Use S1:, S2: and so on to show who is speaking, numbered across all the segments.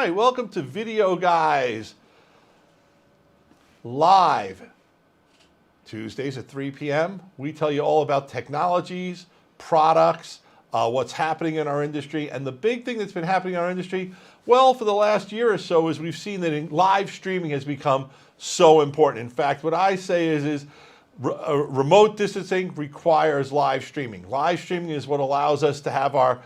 S1: right, welcome to Videoguys Live. Tuesdays at 3 p.m. We tell you all about technologies, products, what's happening in our industry. And the big thing that's been happening in our industry, well, for the last year or so, is we've seen that live streaming has become so important. In fact, what I say is remote distancing requires live streaming. Live streaming is what allows us to have our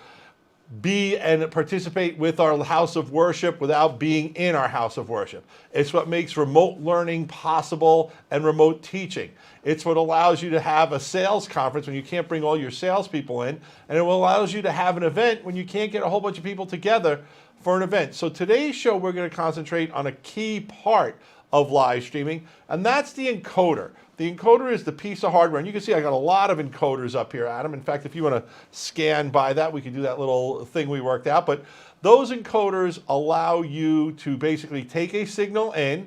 S1: be and participate with our house of worship without being in our house of worship. It's what makes remote learning possible and remote teaching. It's what allows you to have a sales conference when you can't bring all your salespeople in, and it allows you to have an event when you can't get a whole bunch of people together for an event. So today's show, we're going to concentrate on a key part of live streaming, and that's the encoder. The encoder is the piece of hardware, and you can see I got a lot of encoders up here, Adam. In fact, if you want to scan by that, we can do that little thing we worked out. But those encoders allow you to basically take a signal in,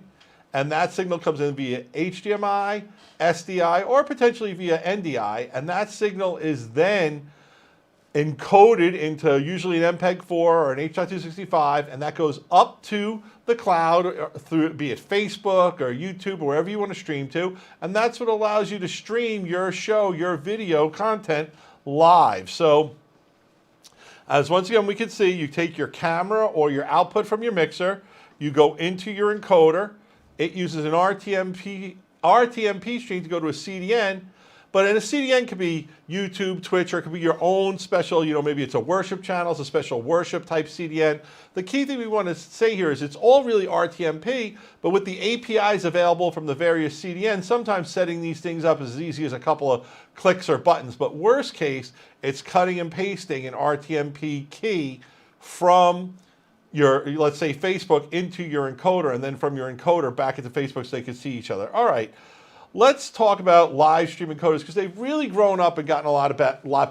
S1: and that signal comes in via HDMI, SDI, or potentially via NDI, and that signal is then encoded into usually an MPEG-4 or an H.265, and that goes up to the cloud, through be it Facebook or YouTube or wherever you want to stream to, and that's what allows you to stream your show, your video content live. So, as once again we can see, you take your camera or your output from your mixer, you go into your encoder, it uses an RTMP stream to go to a CDN, but in a CDN could be YouTube, Twitch, or it could be your own special, maybe it's a worship channel, it's a special worship type CDN. The key thing we want to say here is it's all really RTMP, but with the APIs available from the various CDNs, sometimes setting these things up is as easy as a couple of clicks or buttons. But worst case, it's cutting and pasting an RTMP key from your, let's say, Facebook into your encoder, and then from your encoder back into Facebook so they can see each other. All right. Let's talk about live stream encoders because they've really grown up and gotten a lot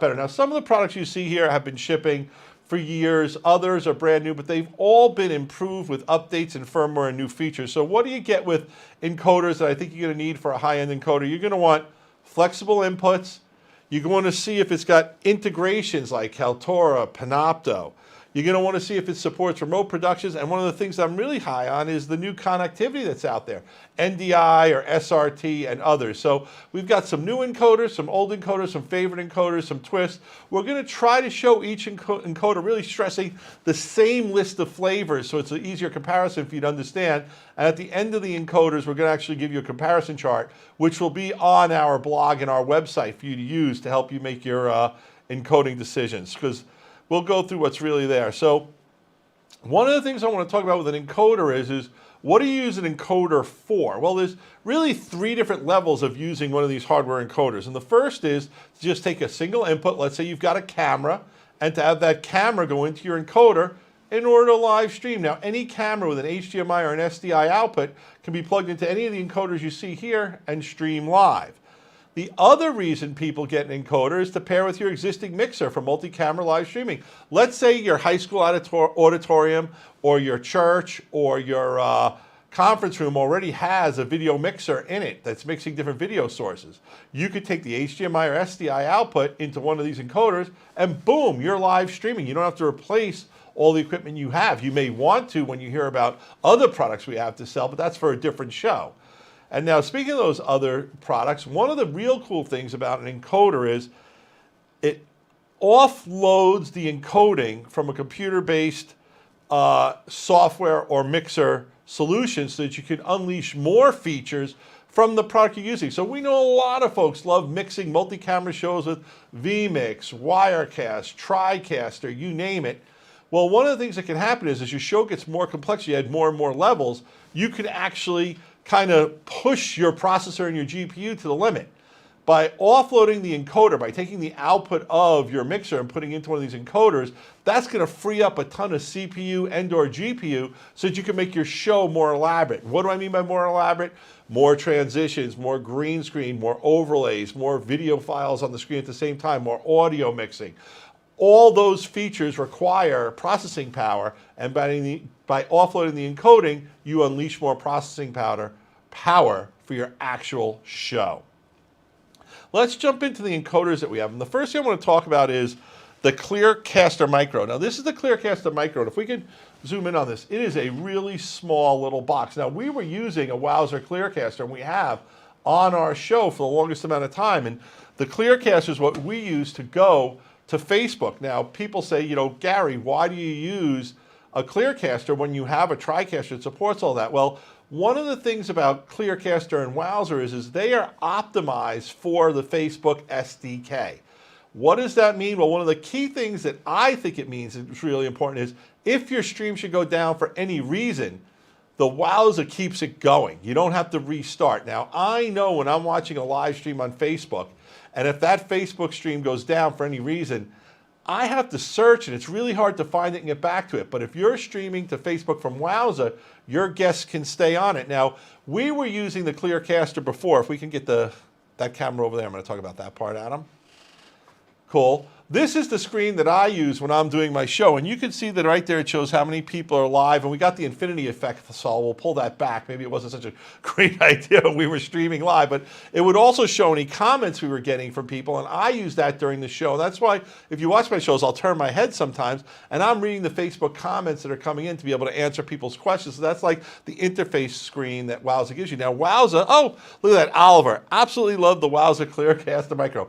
S1: better. Now, some of the products you see here have been shipping for years. Others are brand new, but they've all been improved with updates and firmware and new features. So what do you get with encoders that I think you're going to need for a high-end encoder? You're going to want flexible inputs. You're going to see if it's got integrations like Kaltura, Panopto. You're going to want to see if it supports remote productions, and one of the things I'm really high on is the new connectivity that's out there, NDI or SRT and others. So we've got some new encoders, some old encoders, some favorite encoders, some twists. We're going to try to show each encoder really stressing the same list of flavors so it's an easier comparison for you to understand. And at the end of the encoders, we're going to actually give you a comparison chart, which will be on our blog and our website for you to use to help you make your encoding decisions, because we'll go through what's really there. So one of the things I want to talk about with an encoder is what do you use an encoder for? Well, there's really three different levels of using one of these hardware encoders. And the first is to just take a single input. Let's say you've got a camera, and to have that camera go into your encoder in order to live stream. Now, any camera with an HDMI or an SDI output can be plugged into any of the encoders you see here and stream live. The other reason people get an encoder is to pair with your existing mixer for multi-camera live streaming. Let's say your high school auditorium or your church or your conference room already has a video mixer in it that's mixing different video sources. You could take the HDMI or SDI output into one of these encoders and boom, you're live streaming. You don't have to replace all the equipment you have. You may want to when you hear about other products we have to sell, but that's for a different show. And now, speaking of those other products, one of the real cool things about an encoder is it offloads the encoding from a computer-based software or mixer solution so that you can unleash more features from the product you're using. So we know a lot of folks love mixing multi-camera shows with vMix, Wirecast, TriCaster, you name it. Well, one of the things that can happen is as your show gets more complex, you add more and more levels, you can actually kind of push your processor and your GPU to the limit. By offloading the encoder, by taking the output of your mixer and putting it into one of these encoders, that's going to free up a ton of CPU and or GPU so that you can make your show more elaborate. What do I mean by more elaborate? More transitions, more green screen, more overlays, more video files on the screen at the same time, more audio mixing. All those features require processing power, and by offloading the encoding, you unleash more processing power for your actual show. Let's jump into the encoders that we have. And the first thing I want to talk about is the ClearCaster Micro. Now this is the ClearCaster Micro. And if we could zoom in on this, it is a really small little box. Now we were using a Wowza ClearCaster, and we have on our show for the longest amount of time. And the ClearCaster is what we use to go to Facebook. Now people say, you know, Gary, why do you use a ClearCaster when you have a TriCaster that supports all that? Well, one of the things about ClearCaster and Wowza is they are optimized for the Facebook SDK. What does that mean? Well, one of the key things that I think it means, it's really important, is if your stream should go down for any reason, the Wowza keeps it going. You don't have to restart. Now, I know when I'm watching a live stream on Facebook, and if that Facebook stream goes down for any reason, I have to search, and it's really hard to find it and get back to it. But if you're streaming to Facebook from Wowza, your guests can stay on it. Now, we were using the ClearCaster before. If we can get that camera over there, I'm going to talk about that part, Adam. Cool. This is the screen that I use when I'm doing my show, and you can see that right there it shows how many people are live, and we got the infinity effect, so we'll pull that back. Maybe it wasn't such a great idea when we were streaming live, but it would also show any comments we were getting from people, and I use that during the show. That's why if you watch my shows, I'll turn my head sometimes, and I'm reading the Facebook comments that are coming in to be able to answer people's questions. So that's like the interface screen that Wowza gives you. Now Wowza, oh, look at that, Oliver. Absolutely love the Wowza ClearCaster Micro.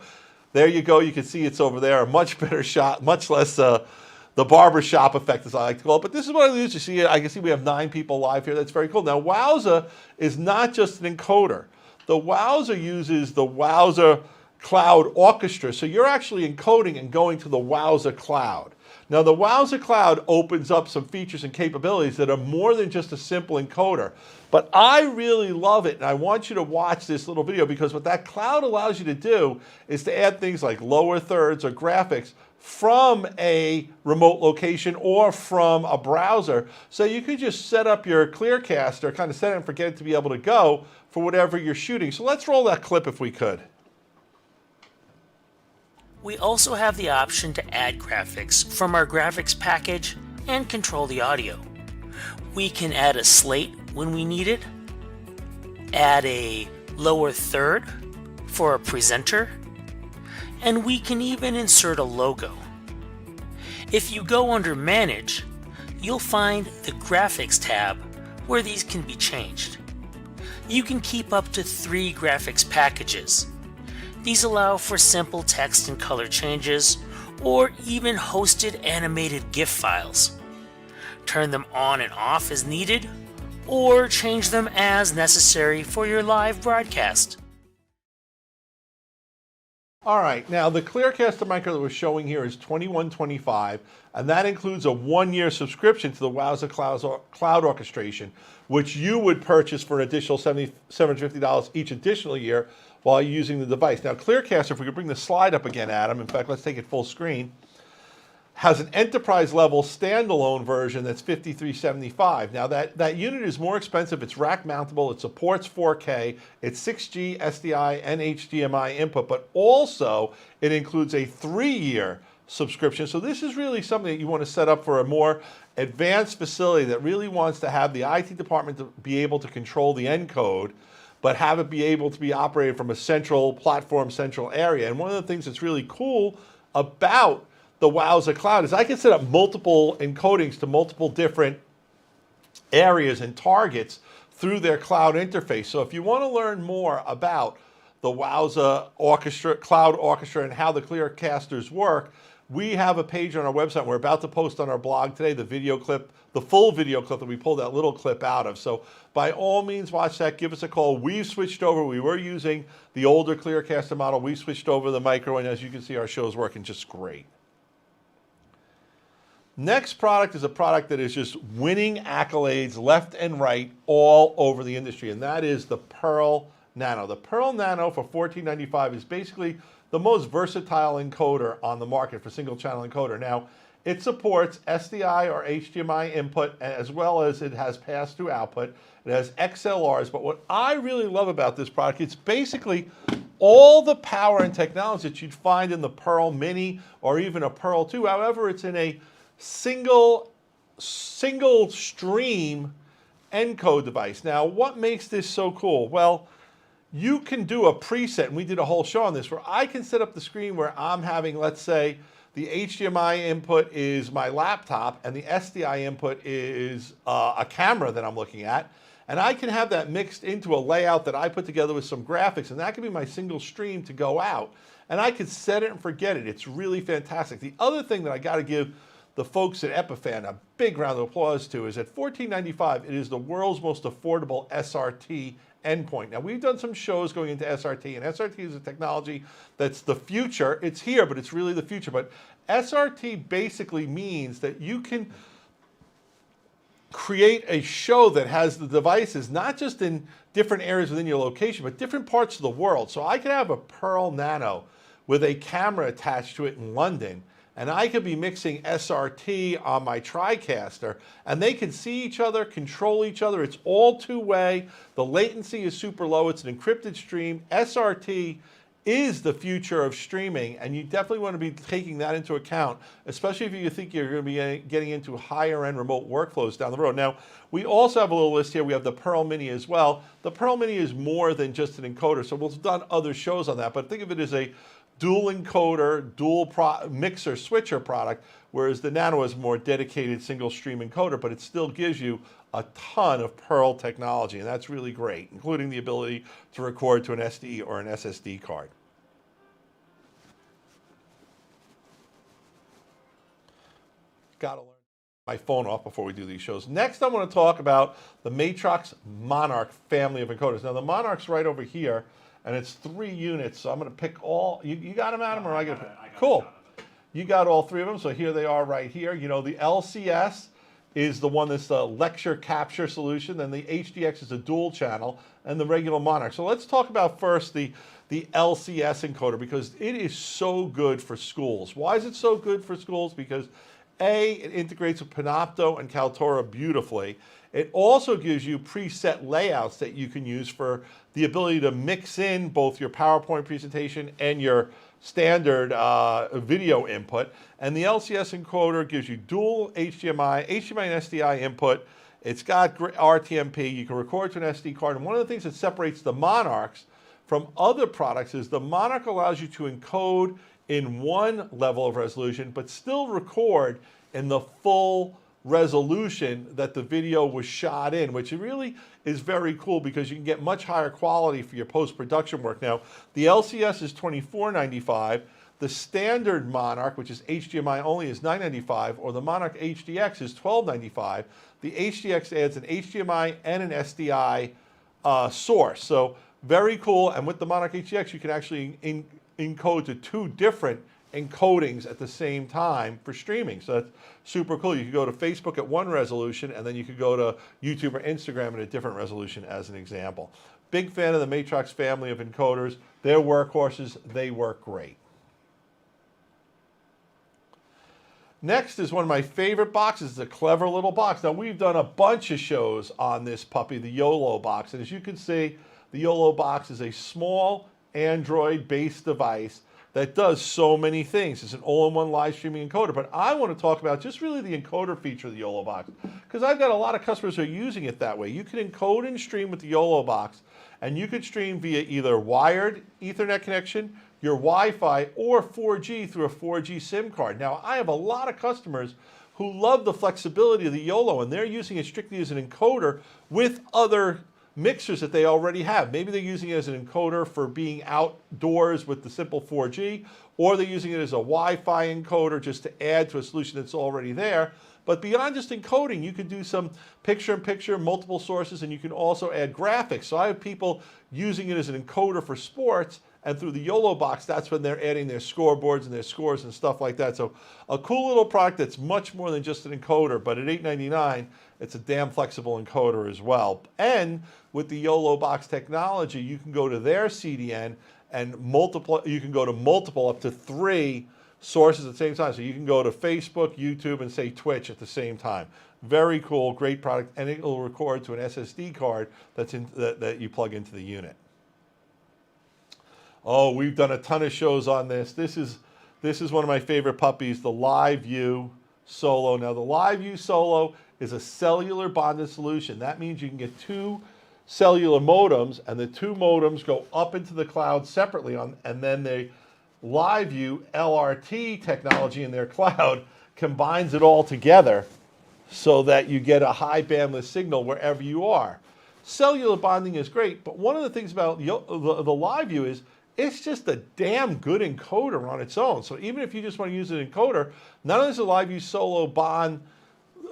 S1: There you go. You can see it's over there. A much better shot, much less the barber shop effect, as I like to call it. But this is what I use. You see, I can see we have 9 people live here. That's very cool. Now, Wowza is not just an encoder. The Wowza uses the Wowza Cloud Orchestra. So you're actually encoding and going to the Wowza Cloud. Now, the Wowza Cloud opens up some features and capabilities that are more than just a simple encoder. But I really love it, and I want you to watch this little video, because what that cloud allows you to do is to add things like lower thirds or graphics from a remote location or from a browser. So you could just set up your ClearCaster, kind of set it and forget it to be able to go for whatever you're shooting. So let's roll that clip if we could.
S2: We also have the option to add graphics from our graphics package and control the audio. We can add a slate when we need it, add a lower third for a presenter, and we can even insert a logo. If you go under Manage, you'll find the Graphics tab where these can be changed. You can keep up to 3 graphics packages. These allow for simple text and color changes, or even hosted animated GIF files. Turn them on and off as needed, or change them as necessary for your live broadcast.
S1: All right, now the ClearCaster Micro that we're showing here is $21.25, and that includes a 1-year subscription to the Wowza Cloud Orchestration, which you would purchase for an additional $750 each additional year while you're using the device. Now ClearCaster, if we could bring the slide up again, Adam, in fact, let's take it full screen, has an enterprise level standalone version that's $53.75. Now that unit is more expensive, it's rack mountable, it supports 4K, it's 6G, SDI, and HDMI input, but also it includes a 3-year subscription. So this is really something that you want to set up for a more advanced facility that really wants to have the IT department to be able to control the encode, but have it be able to be operated from a central platform, central area. And one of the things that's really cool about the Wowza Cloud is I can set up multiple encodings to multiple different areas and targets through their cloud interface. So if you want to learn more about the Wowza Cloud Orchestra and how the ClearCasters work, we have a page on our website. We're about to post on our blog today the video clip, the full video clip that we pulled that little clip out of. So by all means, watch that. Give us a call. We've switched over. We were using the older ClearCaster model. We switched over the micro, and as you can see, our show is working just great. Next product is a product that is just winning accolades left and right all over the industry, and that is the Pearl Nano. The Pearl Nano for $14.95 is basically the most versatile encoder on the market for single channel encoder. Now, it supports SDI or HDMI input, as well as it has pass-through output. It has XLRs, but what I really love about this product, it's basically all the power and technology that you'd find in the Pearl Mini or even a Pearl 2. However, it's in a single stream encode device. Now, what makes this so cool? Well, you can do a preset, and we did a whole show on this, where I can set up the screen where I'm having, let's say, the HDMI input is my laptop and the SDI input is a camera that I'm looking at. And I can have that mixed into a layout that I put together with some graphics, and that can be my single stream to go out. And I can set it and forget it. It's really fantastic. The other thing that I got to give the folks at Epiphan a big round of applause to is at $14.95, it is the world's most affordable SRT endpoint. Now, we've done some shows going into SRT, and SRT is a technology that's the future. It's here, but it's really the future. But SRT basically means that you can create a show that has the devices not just in different areas within your location, but different parts of the world. So I could have a Pearl Nano with a camera attached to it in London, and I could be mixing SRT on my TriCaster, and they can see each other, control each other. It's all two-way. The latency is super low. It's an encrypted stream. SRT is the future of streaming, and you definitely want to be taking that into account, especially if you think you're going to be getting into higher-end remote workflows down the road. Now, we also have a little list here. We have the Pearl Mini as well. The Pearl Mini is more than just an encoder, so we've done other shows on that, but think of it as a dual encoder, dual mixer switcher product, whereas the Nano is more dedicated single stream encoder, but it still gives you a ton of Pearl technology, and that's really great, including the ability to record to an SD or an SSD card. Gotta learn my phone off before we do these shows. Next, I want to talk about the Matrox Monarch family of encoders. Now, the Monarch's right over here, and it's 3 units, so I'm going to pick all. You got them, Adam, or I got them? Cool. You got all 3 of them, so here they are right here. You know, the LCS is the one that's the lecture capture solution, then the HDX is a dual channel, and the regular Monarch. So let's talk about first the LCS encoder, because it is so good for schools. Why is it so good for schools? Because A, it integrates with Panopto and Kaltura beautifully. It also gives you preset layouts that you can use for the ability to mix in both your PowerPoint presentation and your standard video input. And the LCS encoder gives you dual HDMI and SDI input. It's got RTMP. You can record to an SD card. And one of the things that separates the Monarchs from other products is the Monarch allows you to encode in one level of resolution, but still record in the full resolution that the video was shot in, which really is very cool because you can get much higher quality for your post-production work. Now, the LCS is $24.95. The standard Monarch, which is HDMI only, is $9.95, or the Monarch HDX is $12.95. The HDX adds an HDMI and an SDI source. So very cool. And with the Monarch HDX, you can actually encode to 2 different encodings at the same time for streaming. So that's super cool. You could go to Facebook at 1 resolution, and then you could go to YouTube or Instagram at a different resolution as an example. Big fan of the Matrox family of encoders. They're workhorses. They work great. Next is one of my favorite boxes. It's a clever little box. Now, we've done a bunch of shows on this puppy, the YoloBox. And as you can see, the YoloBox is a small Android-based device that does so many things. It's an all-in-one live streaming encoder, but I want to talk about just really the encoder feature of the YoloBox, because I've got a lot of customers who are using it that way. You can encode and stream with the YoloBox, and you could stream via either wired Ethernet connection, your Wi-Fi, or 4G through a 4G SIM card. Now, I have a lot of customers who love the flexibility of the YOLO, and they're using it strictly as an encoder with other mixers that they already have. Maybe they're using it as an encoder for being outdoors with the simple 4G, or they're using it as a Wi-Fi encoder just to add to a solution that's already there. But beyond just encoding, you can do some picture-in-picture, multiple sources, and you can also add graphics. So I have people using it as an encoder for sports, and through the YoloBox, that's when they're adding their scoreboards and their scores and stuff like that. So a cool little product that's much more than just an encoder, but at $8.99, it's a damn flexible encoder as well. And with the YoloBox technology, you can go to their CDN and you can go to multiple, up to 3 sources at the same time. So you can go to Facebook, YouTube, and say Twitch at the same time. Very cool, great product, and it will record to an SSD card that you plug into the unit. Oh, we've done a ton of shows on this. This is one of my favorite puppies, the LiveU Solo. Now, the LiveU Solo is a cellular bonded solution. That means you can get 2 cellular modems, and the two modems go up into the cloud separately, and then the LiveU LRT technology in their cloud combines it all together so that you get a high bandwidth signal wherever you are. Cellular bonding is great, but one of the things about the LiveU is it's just a damn good encoder on its own. So even if you just want to use an encoder, not only does the LiveU Solo bond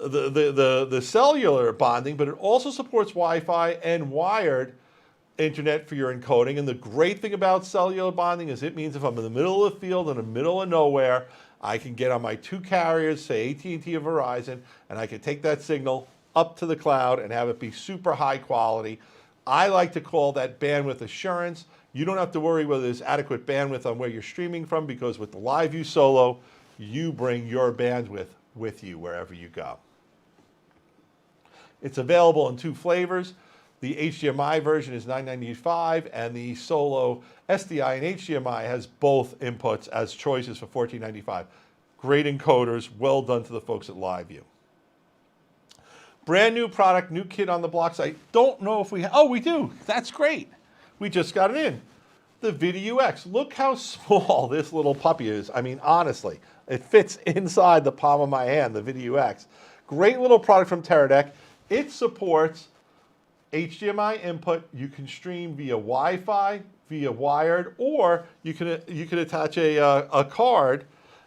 S1: the cellular bonding, but it also supports Wi-Fi and wired internet for your encoding. And the great thing about cellular bonding is it means if I'm in the middle of the field, in the middle of nowhere, I can get on my two carriers, say AT&T or Verizon, and I can take that signal up to the cloud and have it be super high quality. I like to call that bandwidth assurance. You don't have to worry whether there's adequate bandwidth on where you're streaming from, because with the LiveU Solo, you bring your bandwidth with you wherever you go. It's available in two flavors. The HDMI version is $9.95, and the Solo SDI and HDMI has both inputs as choices for $14.95. Great encoders, well done to the folks at LiveU. Brand new product, new kid on the block. I don't know if we oh, we do. That's great. We just got it in. The VidiU X. Look how small this little puppy is. I mean, honestly, it fits inside the palm of my hand, the VidiU X. Great little product from Teradek. It supports HDMI input. You can stream via Wi-Fi, via wired, or you can attach a card,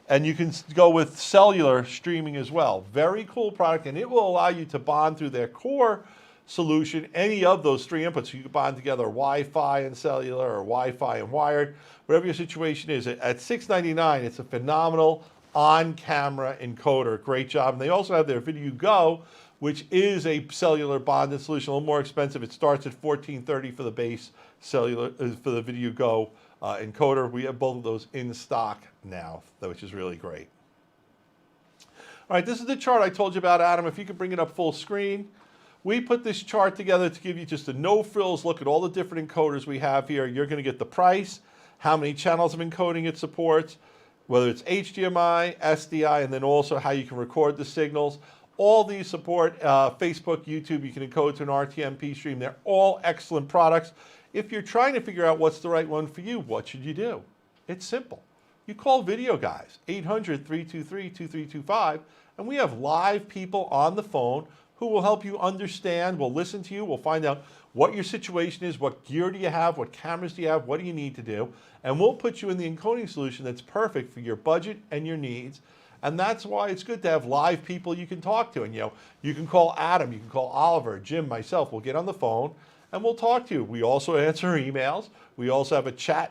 S1: and you can go with cellular streaming as well. Very cool product, and it will allow you to bond through their core solution any of those three inputs. So you can bond together Wi-Fi and cellular, or Wi-Fi and wired, whatever your situation is. At $6.99, it's a phenomenal on-camera encoder. Great job. And they also have their VidiU Go, which is a cellular bonded solution, a little more expensive. It starts at $14.30 for the base cellular, for the VidiU Go encoder. We have both of those in stock now, which is really great. All right, this is the chart I told you about, Adam. If you could bring it up full screen. We put this chart together to give you just a no-frills look at all the different encoders we have here. You're going to get the price, how many channels of encoding it supports, whether it's HDMI, SDI, and then also how you can record the signals. All these support Facebook, YouTube. You can encode to an RTMP stream. They're all excellent products. If you're trying to figure out what's the right one for you, what should you do? It's simple. You call Videoguys, 800-323-2325, and we have live people on the phone who will help you understand, will listen to you, will find out what your situation is, what gear do you have, what cameras do you have, what do you need to do, and we'll put you in the encoding solution that's perfect for your budget and your needs. And that's why it's good to have live people you can talk to. And you can call Adam, you can call Oliver, Jim, myself. We'll get on the phone and we'll talk to you. We also answer emails. We also have a chat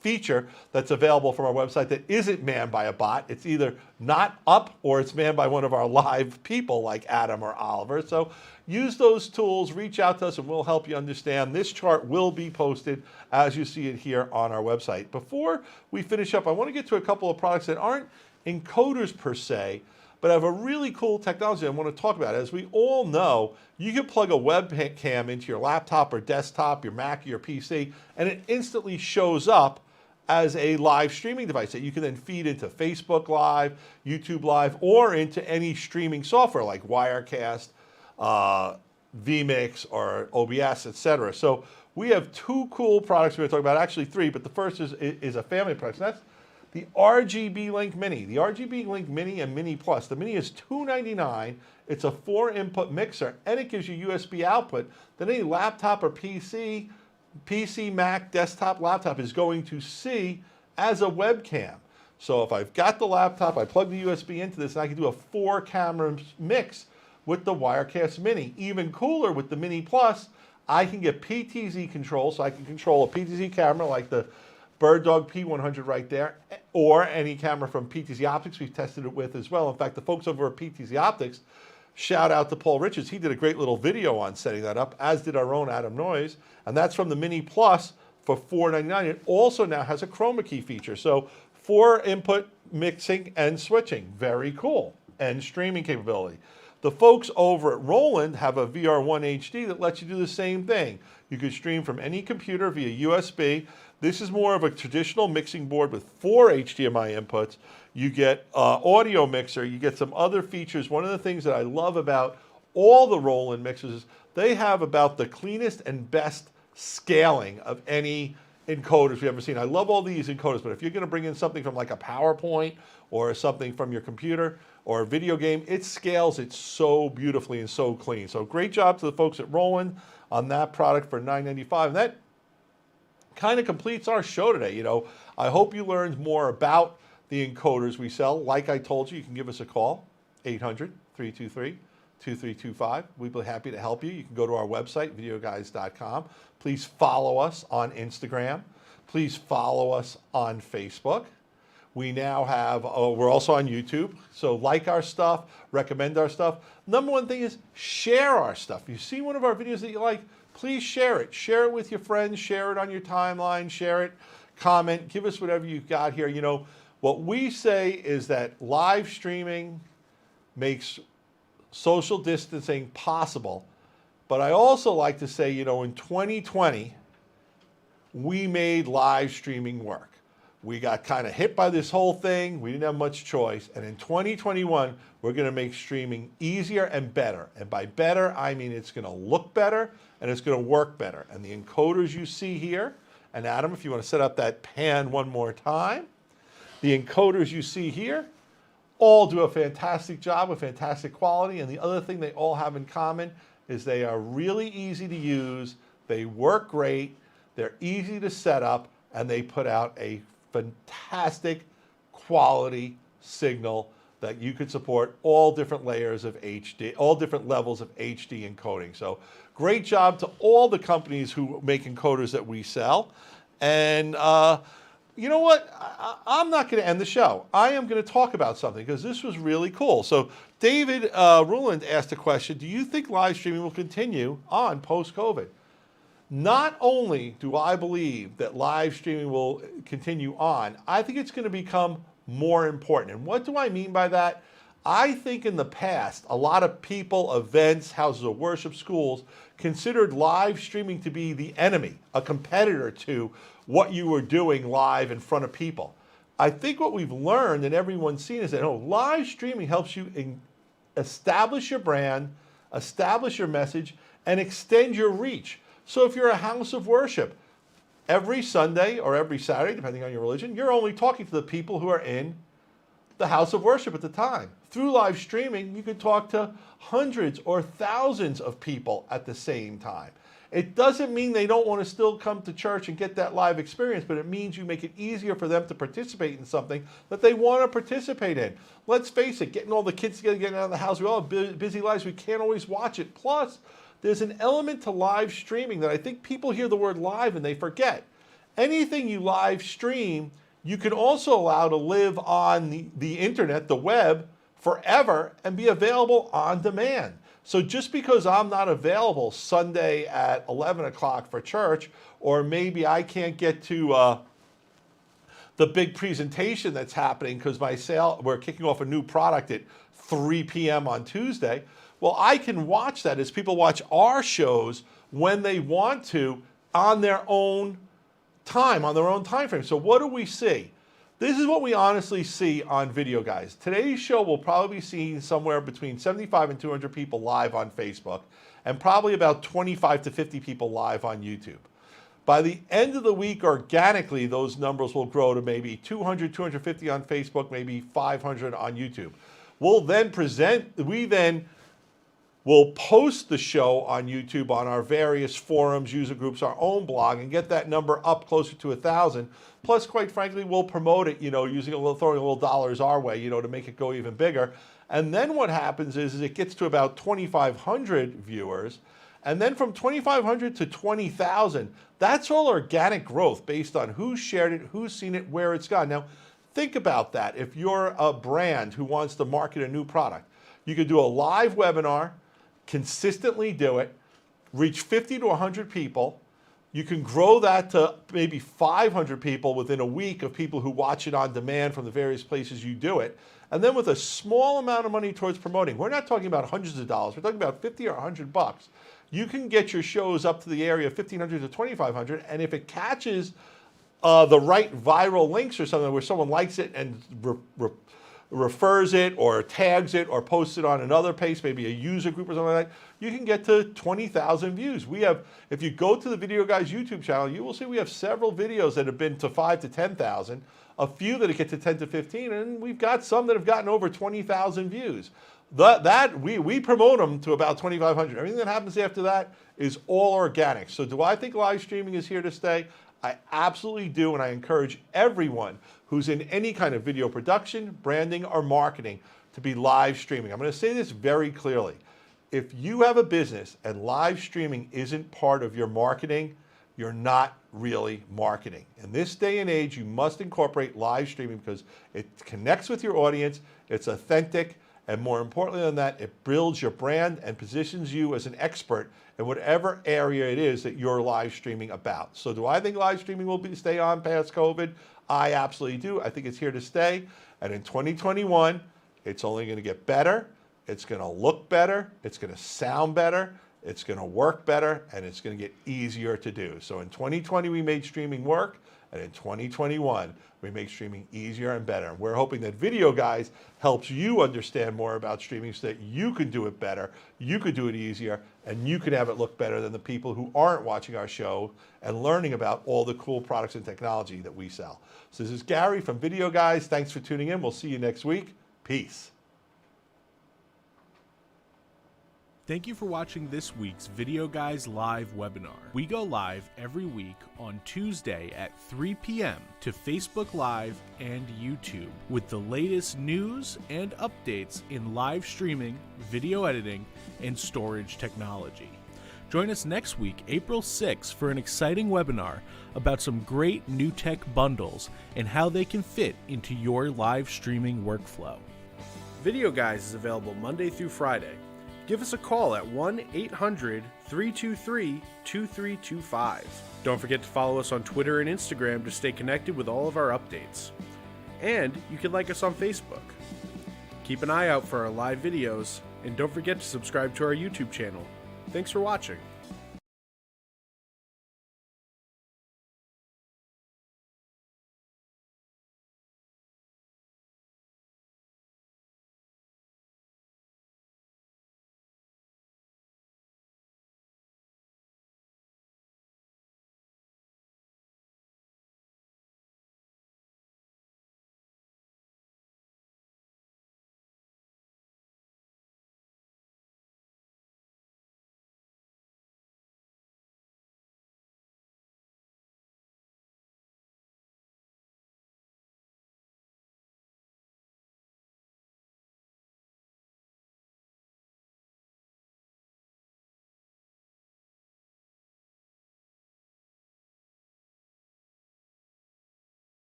S1: feature that's available from our website that isn't manned by a bot. It's either not up or it's manned by one of our live people like Adam or Oliver. So use those tools, reach out to us, and we'll help you understand. This chart will be posted as you see it here on our website. Before we finish up, I want to get to a couple of products that aren't encoders per se, but have a really cool technology I want to talk about. As we all know, you can plug a webcam into your laptop or desktop, your Mac or your PC, and it instantly shows up as a live streaming device that you can then feed into Facebook Live, YouTube Live, or into any streaming software like Wirecast, vMix, or OBS, etc. So we have two cool products we're going to talk about, actually three, but the first is a family of products. That's the RGBlink Mini. The RGBlink Mini and Mini Plus. The Mini is $299. It's a 4-input mixer, and it gives you USB output that any laptop or PC, Mac, desktop, laptop is going to see as a webcam. So if I've got the laptop, I plug the USB into this, and I can do a 4-camera mix with the Wirecast Mini. Even cooler, with the Mini Plus, I can get PTZ control, so I can control a PTZ camera like the BirdDog P100 right there, or any camera from PTZ Optics we've tested it with as well. In fact, the folks over at PTZ Optics, shout out to Paul Richards. He did a great little video on setting that up, as did our own Adam Noyes. And that's from the Mini Plus for $499. It also now has a chroma key feature. So 4-input mixing and switching. Very cool. And streaming capability. The folks over at Roland have a VR-1HD that lets you do the same thing. You can stream from any computer via USB. This is more of a traditional mixing board with 4 HDMI inputs. You get audio mixer, you get some other features. One of the things that I love about all the Roland mixers is they have about the cleanest and best scaling of any encoders we've ever seen. I love all these encoders, but if you're going to bring in something from like a PowerPoint or something from your computer or a video game, it scales it so beautifully and so clean. So great job to the folks at Roland on that product for $9.95. And that kind of completes our show today. You know, I hope you learned more about the encoders we sell. Like I told you, you can give us a call, 800-323-2325. We'd be happy to help you. You can go to our website, videoguys.com. Please follow us on Instagram. Please follow us on Facebook. We now have, we're also on YouTube. So like our stuff, recommend our stuff. Number one thing is share our stuff. If you see one of our videos that you like, please share it. Share it with your friends, share it on your timeline, share it, comment, give us whatever you've got here. You know, what we say is that live streaming makes social distancing possible. But I also like to say, you know, in 2020, we made live streaming work. We got kind of hit by this whole thing. We didn't have much choice. And in 2021, we're going to make streaming easier and better. And by better, I mean it's going to look better and it's going to work better. And the encoders you see here, and Adam, if you want to set up that pan one more time, the encoders you see here all do a fantastic job with fantastic quality. And the other thing they all have in common is they are really easy to use, they work great, they're easy to set up, and they put out a fantastic quality signal that you could support all different layers of HD, all different levels of HD encoding. So great job to all the companies who make encoders that we sell. And you know what? I'm not going to end the show. I am going to talk about something because this was really cool. So David Ruland asked a question, do you think live streaming will continue on post-COVID? Not only do I believe that live streaming will continue on, I think it's going to become more important. And what do I mean by that? I think in the past, a lot of people, events, houses of worship, schools, considered live streaming to be the enemy, a competitor to what you were doing live in front of people. I think what we've learned and everyone's seen is that live streaming helps you establish your brand, establish your message, and extend your reach. So if you're a house of worship, every Sunday or every Saturday, depending on your religion, you're only talking to the people who are in the house of worship at the time. Through live streaming, you could talk to hundreds or thousands of people at the same time. It doesn't mean they don't want to still come to church and get that live experience, but it means you make it easier for them to participate in something that they want to participate in. Let's face it, getting all the kids together, getting out of the house, we all have busy lives, we can't always watch it. Plus, there's an element to live streaming that I think people hear the word live and they forget. Anything you live stream, you can also allow to live on the internet, the web, forever and be available on demand. So just because I'm not available Sunday at 11 o'clock for church, or maybe I can't get to the big presentation that's happening because we're kicking off a new product at 3 p.m. on Tuesday, well, I can watch that as people watch our shows when they want to on their own time, on their own time frame. So what do we see? This is what we honestly see on Videoguys. Today's show will probably be seen somewhere between 75 and 200 people live on Facebook, and probably about 25 to 50 people live on YouTube. By the end of the week, organically, those numbers will grow to maybe 200, 250 on Facebook, maybe 500 on YouTube. We then will post the show on YouTube on our various forums, user groups, our own blog, and get that number up closer to 1,000. Plus, quite frankly, we'll promote it, using throwing a little dollars our way, to make it go even bigger. And then what happens is it gets to about 2,500 viewers. And then from 2,500 to 20,000, that's all organic growth based on who shared it, who's seen it, where it's gone. Now, think about that. If you're a brand who wants to market a new product, you could do a live webinar, consistently do it, reach 50 to 100 people. You can grow that to maybe 500 people within a week of people who watch it on demand from the various places you do it. And then with a small amount of money towards promoting, we're not talking about hundreds of dollars, we're talking about 50 or 100 bucks. You can get your shows up to the area of 1,500 to 2,500, and if it catches the right viral links or something where someone likes it and refers it or tags it or posts it on another page, maybe a user group or something like that, you can get to 20,000 views. We have, if you go to the Videoguys YouTube channel, you will see we have several videos that have been to 5,000 to 10,000, a few that get to 10 to 15, and we've got some that have gotten over 20,000 views. We promote them to about 2,500. Everything that happens after that is all organic. So do I think live streaming is here to stay? I absolutely do, and I encourage everyone who's in any kind of video production, branding, or marketing to be live streaming. I'm going to say this very clearly. If you have a business and live streaming isn't part of your marketing, you're not really marketing. In this day and age, you must incorporate live streaming because it connects with your audience, it's authentic, and more importantly than that, it builds your brand and positions you as an expert in whatever area it is that you're live streaming about. So do I think live streaming will stay on past COVID? I absolutely do. I think it's here to stay. And in 2021, it's only going to get better. It's going to look better. It's going to sound better. It's going to work better. And it's going to get easier to do. So in 2020, we made streaming work. And in 2021, we make streaming easier and better. We're hoping that Videoguys helps you understand more about streaming so that you can do it better, you could do it easier, and you can have it look better than the people who aren't watching our show and learning about all the cool products and technology that we sell. So this is Gary from Videoguys. Thanks for tuning in. We'll see you next week. Peace.
S3: Thank you for watching this week's Videoguys live webinar. We go live every week on Tuesday at 3 p.m. to Facebook Live and YouTube with the latest news and updates in live streaming, video editing, and storage technology. Join us next week, April 6th, for an exciting webinar about some great new tech bundles and how they can fit into your live streaming workflow. Videoguys is available Monday through Friday. Give us a call at 1-800-323-2325. Don't forget to follow us on Twitter and Instagram to stay connected with all of our updates. And you can like us on Facebook. Keep an eye out for our live videos, and don't forget to subscribe to our YouTube channel. Thanks for watching.